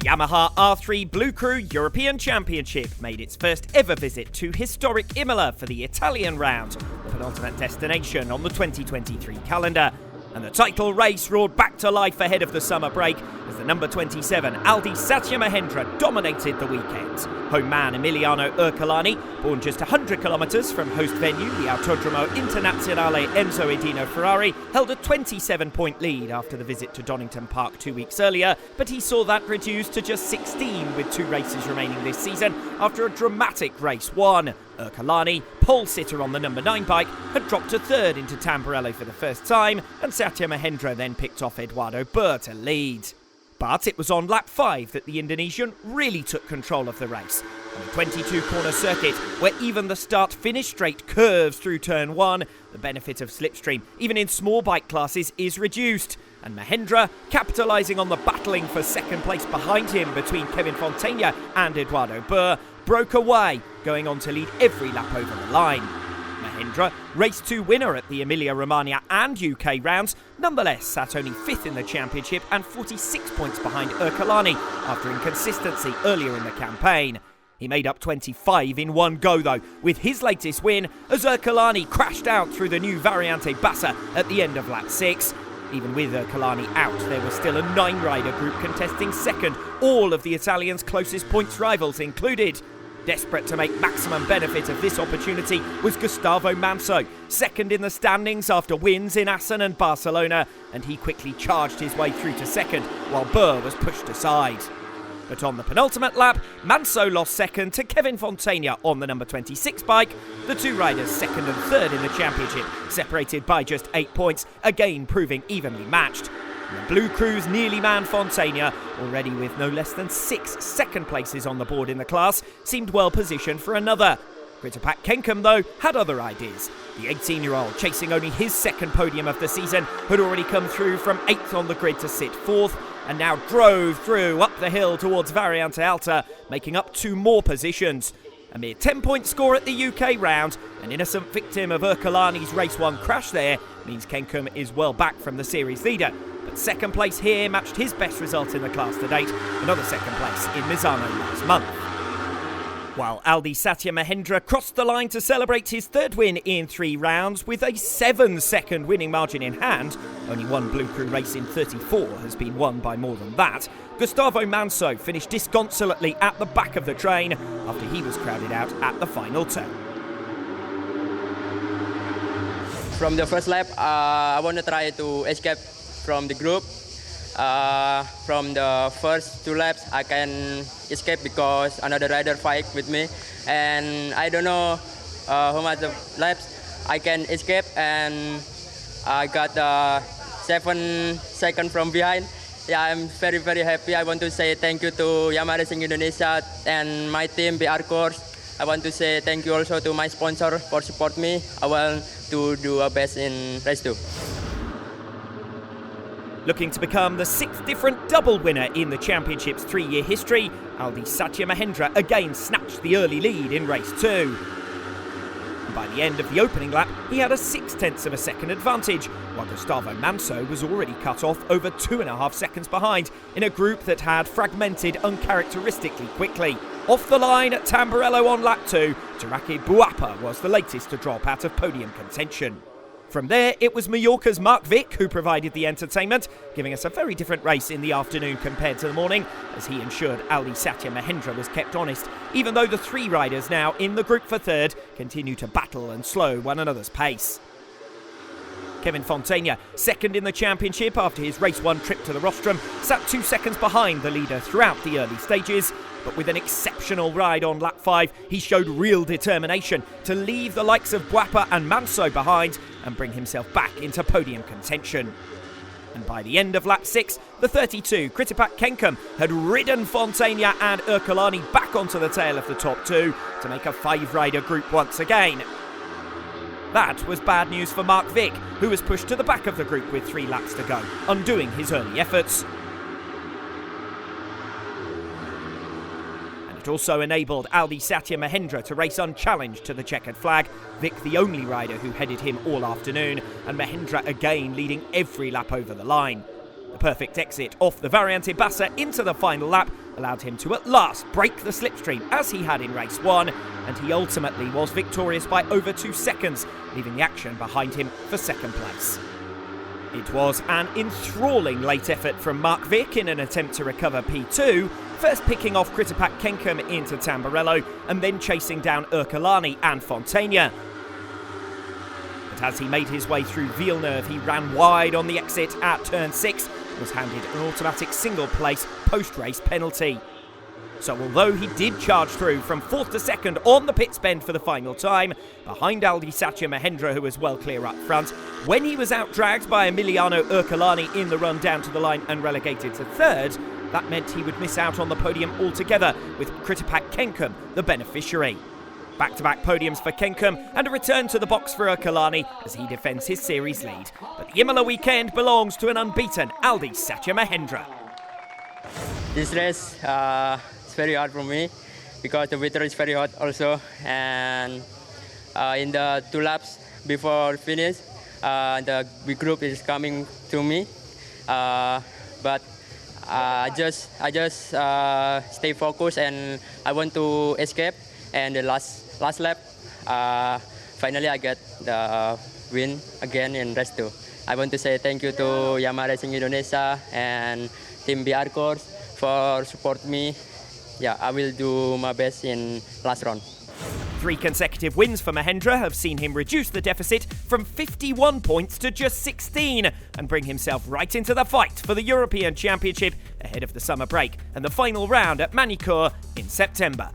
Yamaha R3 bLU cRU European Championship made its first ever visit to historic Imola for the Italian round, the penultimate destination on the 2023 calendar. And the title race roared back to life ahead of the summer break as the number 27 Aldi Satya Mahendra dominated the weekend. Home man Emiliano Ercolani, born just 100 kilometres from host venue the Autodromo Internazionale Enzo e Dino Ferrari, held a 27-point lead after the visit to Donington Park 2 weeks earlier, but he saw that reduced to just 16 with 2 races remaining this season after a dramatic race won. Ercolani, pole sitter on the number 9 bike, had dropped to third into Tamburello for the first time, and Satya Mahendra then picked off Eduardo Bur to lead. But it was on lap 5 that the Indonesian really took control of the race. On the 22-corner circuit, where even the start-finish straight curves through turn 1, the benefit of slipstream, even in small bike classes, is reduced. And Mahendra, capitalising on the battling for second place behind him between Kevin Fontana and Eduardo Bur, broke away, going on to lead every lap over the line. Mahendra, race 2 winner at the Emilia-Romagna and UK rounds, nonetheless sat only 5th in the championship and 46 points behind Ercolani after inconsistency earlier in the campaign. He made up 25 in one go though, with his latest win as Ercolani crashed out through the new Variante Bassa at the end of lap 6. Even with Ercolani out, there was still a 9-rider group contesting second, all of the Italians' closest points rivals included. Desperate to make maximum benefit of this opportunity was Gustavo Manso, second in the standings after wins in Assen and Barcelona, and he quickly charged his way through to second, while Bur was pushed aside. But on the penultimate lap, Manso lost second to Kevin Fontana on the number 26 bike. The 2 riders second and third in the championship, separated by just 8 points, again proving evenly matched. And the bLU cRU's nearly manned Fontana, already with no less than 6 second places on the board in the class, seemed well positioned for another. Kritipak Kenkum, though, had other ideas. The 18-year-old, chasing only his second podium of the season, had already come through from 8th on the grid to sit 4th, and now drove through up the hill towards Variante Alta, making up 2 more positions. A mere 10-point score at the UK round, an innocent victim of Ercolani's race 1 crash there, means Kenkum is well back from the series leader. But second place here matched his best result in the class to date, another second place in Misano last month. While Aldi Satya Mahendra crossed the line to celebrate his 3rd win in 3 rounds with a 7-second winning margin in hand, only one bLU cRU race in 34 has been won by more than that, Gustavo Manso finished disconsolately at the back of the train after he was crowded out at the final turn. From the first lap, I want to try to escape from the group. From the first 2 laps, I can escape because another rider fight with me, and I don't know how much of laps I can escape, and I got 7 seconds from behind. Yeah, I'm very, very happy. I want to say thank you to Yamaha Racing Indonesia and my team, bLU cRU. I want to say thank you also to my sponsor for support me. I want to do our best in race 2. Looking to become the 6th different double winner in the championship's 3-year history, Aldi Satya Mahendra again snatched the early lead in race 2. And by the end of the opening lap, he had a 0.6 of a second advantage, while Gustavo Manso was already cut off over 2.5 seconds behind in a group that had fragmented uncharacteristically quickly. Off the line at Tamburello on lap 2, Jaraki Buapa was the latest to drop out of podium contention. From there, it was Mallorca's Mark Vick who provided the entertainment, giving us a very different race in the afternoon compared to the morning, as he ensured Aldi Satya Mahendra was kept honest, even though the 3 riders now in the group for 3rd continue to battle and slow one another's pace. Kevin Fontana, second in the championship after his race 1 trip to the rostrum, sat 2 seconds behind the leader throughout the early stages. But with an exceptional ride on lap 5, he showed real determination to leave the likes of Buapa and Manso behind and bring himself back into podium contention. And by the end of lap 6, the 32 Kritipak Kenkum had ridden Fontana and Ercolani back onto the tail of the top 2 to make a 5-rider group once again. That was bad news for Mark Vick, who was pushed to the back of the group with 3 laps to go, undoing his early efforts. It also enabled Aldi Satya Mahendra to race unchallenged to the checkered flag, Vick the only rider who headed him all afternoon, and Mahendra again leading every lap over the line. The perfect exit off the Variante Bassa into the final lap allowed him to at last break the slipstream as he had in race 1, and he ultimately was victorious by over 2 seconds, leaving the action behind him for second place. It was an enthralling late effort from Mark Vick in an attempt to recover P2, first picking off Kritipak Kenkum into Tamburello and then chasing down Urkalani and Fontana. But as he made his way through Villeneuve, he ran wide on the exit at turn 6 and was handed an automatic single place post-race penalty. So although he did charge through from 4th to 2nd on the pits bend for the final time, behind Aldi Satya Mahendra, who was well clear up front, when he was outdragged by Emiliano Urkalani in the run down to the line and relegated to 3rd, that meant he would miss out on the podium altogether, with Kritipak Kenkum the beneficiary. Back-to-back podiums for Kenkum and a return to the box for Urkalani as he defends his series lead. But the Imola weekend belongs to an unbeaten Aldi Satya Mahendra. This race it's very hard for me because the weather is very hot also, and in the 2 laps before finish, the big group is coming to me, but I just stay focused and I want to escape. And the last lap, finally I get the win again in race 2. I want to say thank you to Yamaha Racing Indonesia and Team bRU for support me. Yeah, I will do my best in last round. 3 consecutive wins for Mahendra have seen him reduce the deficit from 51 points to just 16 and bring himself right into the fight for the European Championship ahead of the summer break and the final round at Manicourt in September.